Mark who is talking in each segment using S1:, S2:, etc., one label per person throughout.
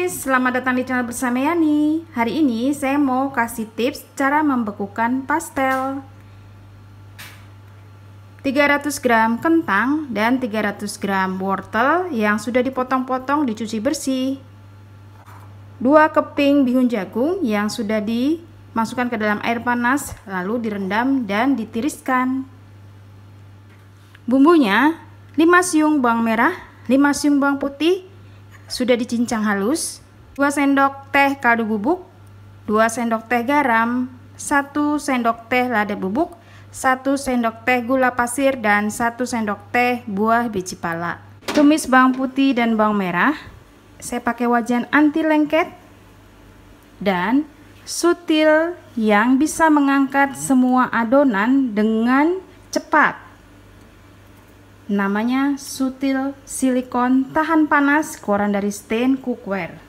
S1: guys, selamat datang di channel bersama Yani. Hari ini saya mau kasih tips cara membekukan pastel. 300 gram kentang dan 300 gram wortel yang sudah dipotong-potong dicuci bersih. 2 keping bihun jagung yang sudah dimasukkan ke dalam air panas lalu direndam dan ditiriskan. Bumbunya 5 siung bawang merah, 5 siung bawang putih sudah dicincang halus, 2 sendok teh kaldu bubuk, 2 sendok teh garam, 1 sendok teh lada bubuk, 1 sendok teh gula pasir, dan 1 sendok teh buah biji pala. Tumis bawang putih dan bawang merah. Saya pakai wajan anti lengket dan sutil yang bisa mengangkat semua adonan dengan cepat. Namanya sutil silikon tahan panas, keluaran dari stain cookware.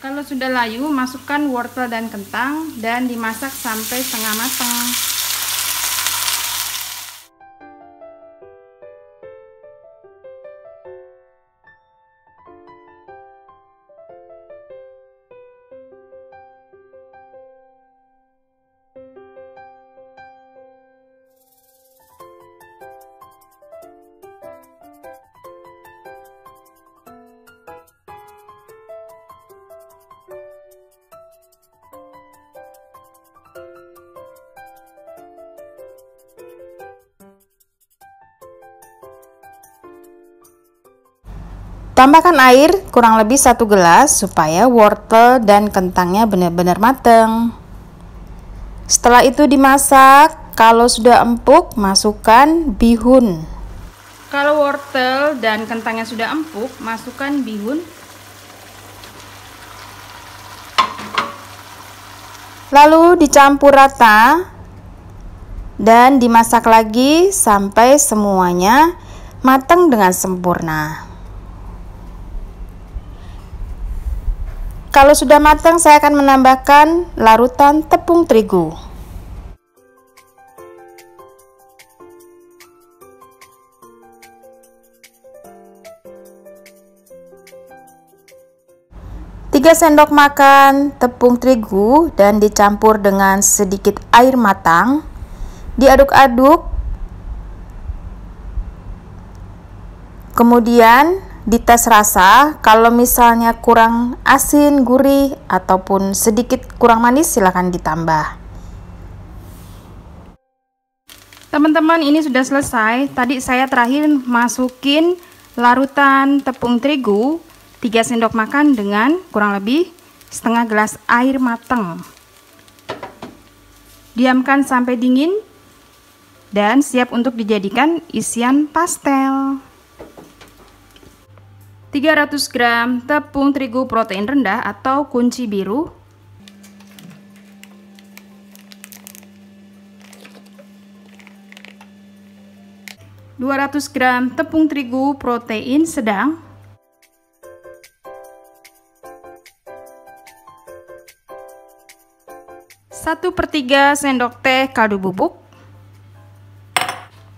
S1: Kalau sudah layu, masukkan wortel dan kentang dan dimasak sampai setengah matang. Tambahkan air kurang lebih 1 gelas supaya wortel dan kentangnya benar-benar matang. Setelah itu dimasak, kalau sudah empuk masukkan bihun. Kalau wortel dan kentangnya sudah empuk, masukkan bihun. Lalu dicampur rata dan dimasak lagi sampai semuanya matang dengan sempurna. Kalau sudah matang, saya akan menambahkan larutan tepung terigu. Tiga sendok makan tepung terigu dan dicampur dengan sedikit air matang. Diaduk-aduk. Kemudian dites rasa, kalau misalnya kurang asin, gurih, ataupun sedikit kurang manis silahkan ditambah. Teman-teman, ini sudah selesai. Tadi saya terakhir masukin larutan tepung terigu 3 sendok makan dengan kurang lebih setengah gelas air matang. Diamkan sampai dingin dan siap untuk dijadikan isian pastel. 300 gram tepung terigu protein rendah atau kunci biru, 200 gram tepung terigu protein sedang, 1/3 sendok teh kaldu bubuk,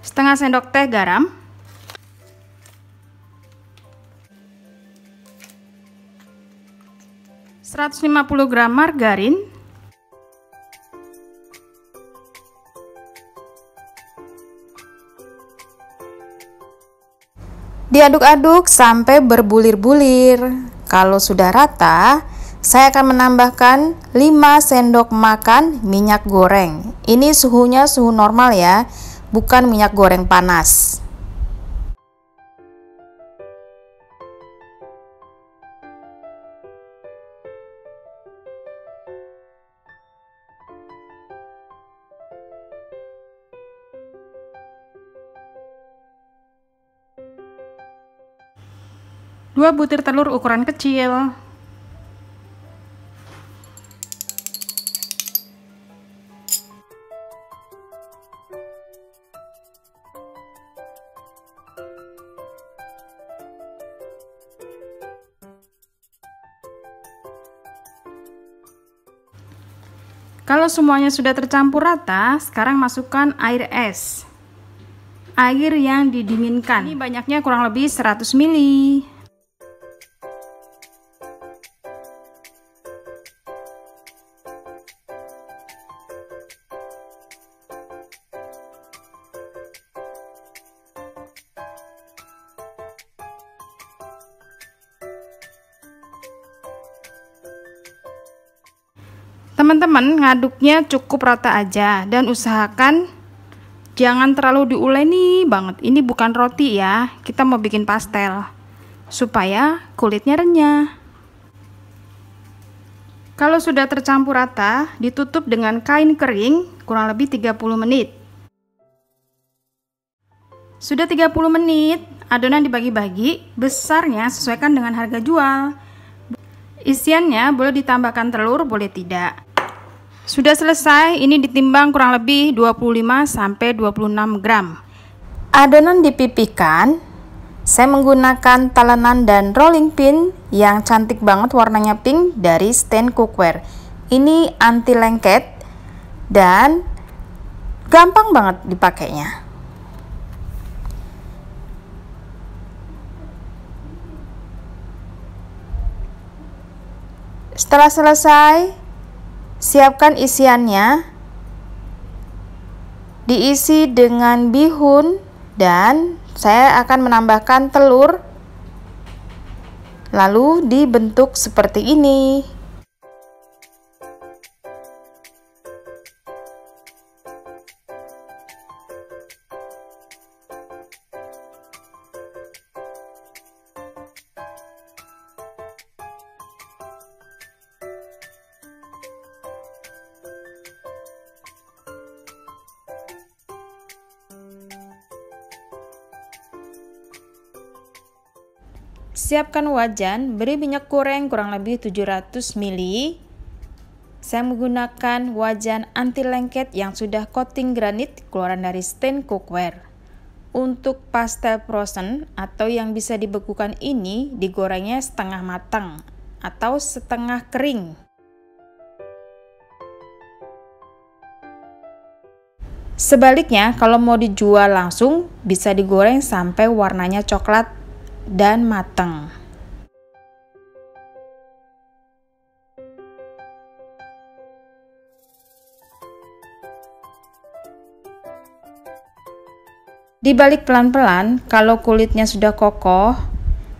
S1: setengah sendok teh garam, 150 gram margarin, diaduk-aduk sampai berbulir-bulir. Kalau sudah rata, saya akan menambahkan 5 sendok makan minyak goreng. Ini suhunya suhu normal ya, bukan minyak goreng panas. Dua butir telur ukuran kecil, kalau semuanya sudah tercampur rata, sekarang masukkan air es. air yang didinginkan. Ini banyaknya kurang lebih 100 ml. Teman-teman, ngaduknya cukup rata aja dan usahakan jangan terlalu diuleni banget. Ini bukan roti ya, kita mau bikin pastel supaya kulitnya renyah. Kalau sudah tercampur rata, ditutup dengan kain kering kurang lebih 30 menit. Sudah 30 menit, adonan dibagi-bagi, besarnya sesuaikan dengan harga jual. Isiannya boleh ditambahkan telur, boleh tidak. Sudah selesai, ini ditimbang kurang lebih 25-26 gram. Adonan dipipihkan. Saya menggunakan talenan dan rolling pin yang cantik banget warnanya pink dari Stain Cookware. Ini anti lengket dan gampang banget dipakainya. Setelah selesai, siapkan isiannya. Diisi dengan bihun dan saya akan menambahkan telur. Lalu dibentuk seperti ini. Siapkan wajan, beri minyak goreng kurang lebih 700 ml. Saya menggunakan wajan anti lengket yang sudah coating granit keluaran dari Stain Cookware. Untuk pastel frozen atau yang bisa dibekukan ini digorengnya setengah matang atau setengah kering. Sebaliknya, kalau mau dijual langsung bisa digoreng sampai warnanya coklat dan matang. Dibalik pelan-pelan, kalau kulitnya sudah kokoh,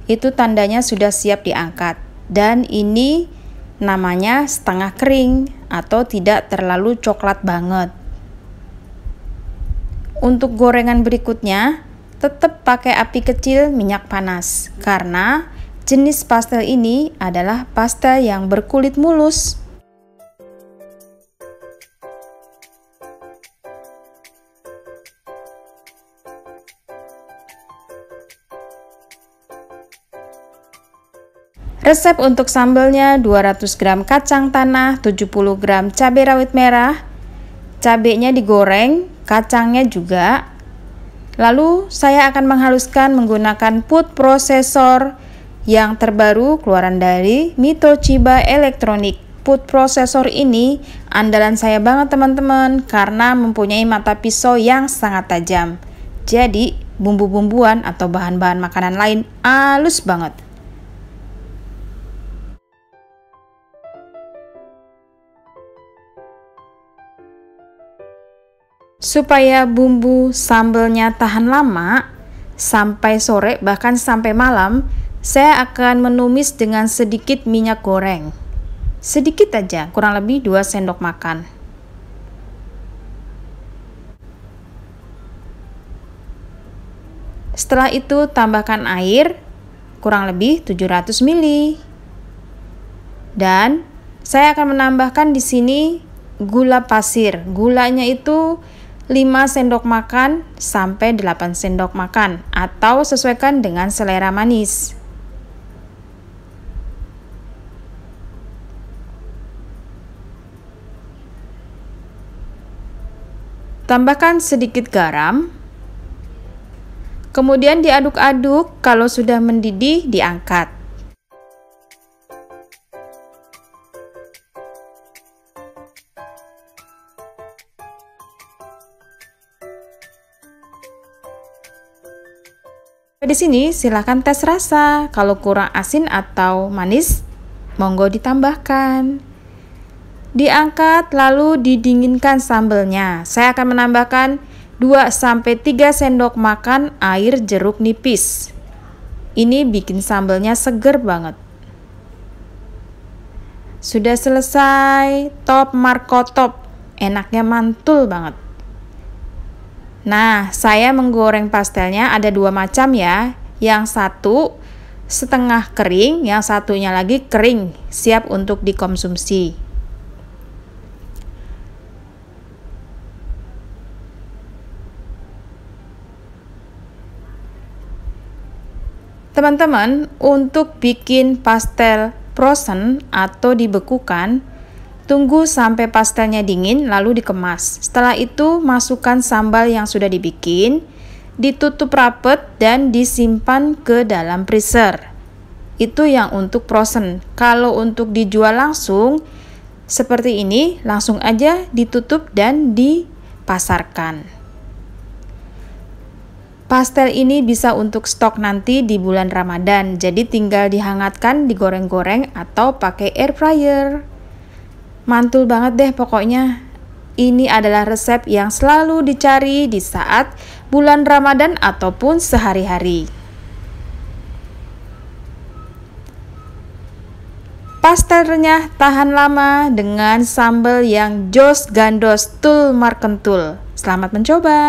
S1: itu tandanya sudah siap diangkat. Dan ini namanya setengah kering atau tidak terlalu coklat banget. Untuk gorengan berikutnya, tetap pakai api kecil minyak panas karena jenis pastel ini adalah pastel yang berkulit mulus. Resep untuk sambelnya 200 gram kacang tanah, 70 gram cabai rawit merah, cabenya digoreng, kacangnya juga. Lalu saya akan menghaluskan menggunakan food processor yang terbaru keluaran dari Toshiba Electronic. Food processor ini andalan saya banget teman-teman karena mempunyai mata pisau yang sangat tajam. Jadi bumbu-bumbuan atau bahan-bahan makanan lain halus banget. Supaya bumbu sambelnya tahan lama, sampai sore bahkan sampai malam, saya akan menumis dengan sedikit minyak goreng. Sedikit aja, kurang lebih 2 sendok makan. Setelah itu tambahkan air, kurang lebih 700 ml. Dan saya akan menambahkan di sini gula pasir. Gulanya itu 5 sendok makan sampai 8 sendok makan atau sesuaikan dengan selera manis. Tambahkan sedikit garam. Kemudian diaduk-aduk, kalau sudah mendidih diangkat. Di sini silahkan tes rasa. Kalau kurang asin atau manis, monggo ditambahkan. Diangkat lalu didinginkan sambelnya. Saya akan menambahkan 2-3 sendok makan air jeruk nipis. Ini bikin sambelnya seger banget. Sudah selesai, top markotop. Enaknya mantul banget. Nah, saya menggoreng pastelnya ada 2 macam ya. Yang satu setengah kering, yang satunya lagi kering, siap untuk dikonsumsi. Teman-teman, untuk bikin pastel frozen atau dibekukan, tunggu sampai pastelnya dingin lalu dikemas. Setelah itu, masukkan sambal yang sudah dibikin, ditutup rapat dan disimpan ke dalam freezer. Itu yang untuk frozen. Kalau untuk dijual langsung, seperti ini, langsung aja ditutup dan dipasarkan. Pastel ini bisa untuk stok nanti di bulan Ramadan, jadi tinggal dihangatkan, digoreng-goreng atau pakai air fryer. Mantul banget deh pokoknya. Ini adalah resep yang selalu dicari di saat bulan Ramadan ataupun sehari-hari. Pastel renyah tahan lama dengan sambal yang jos gandos tul markentul. Selamat mencoba.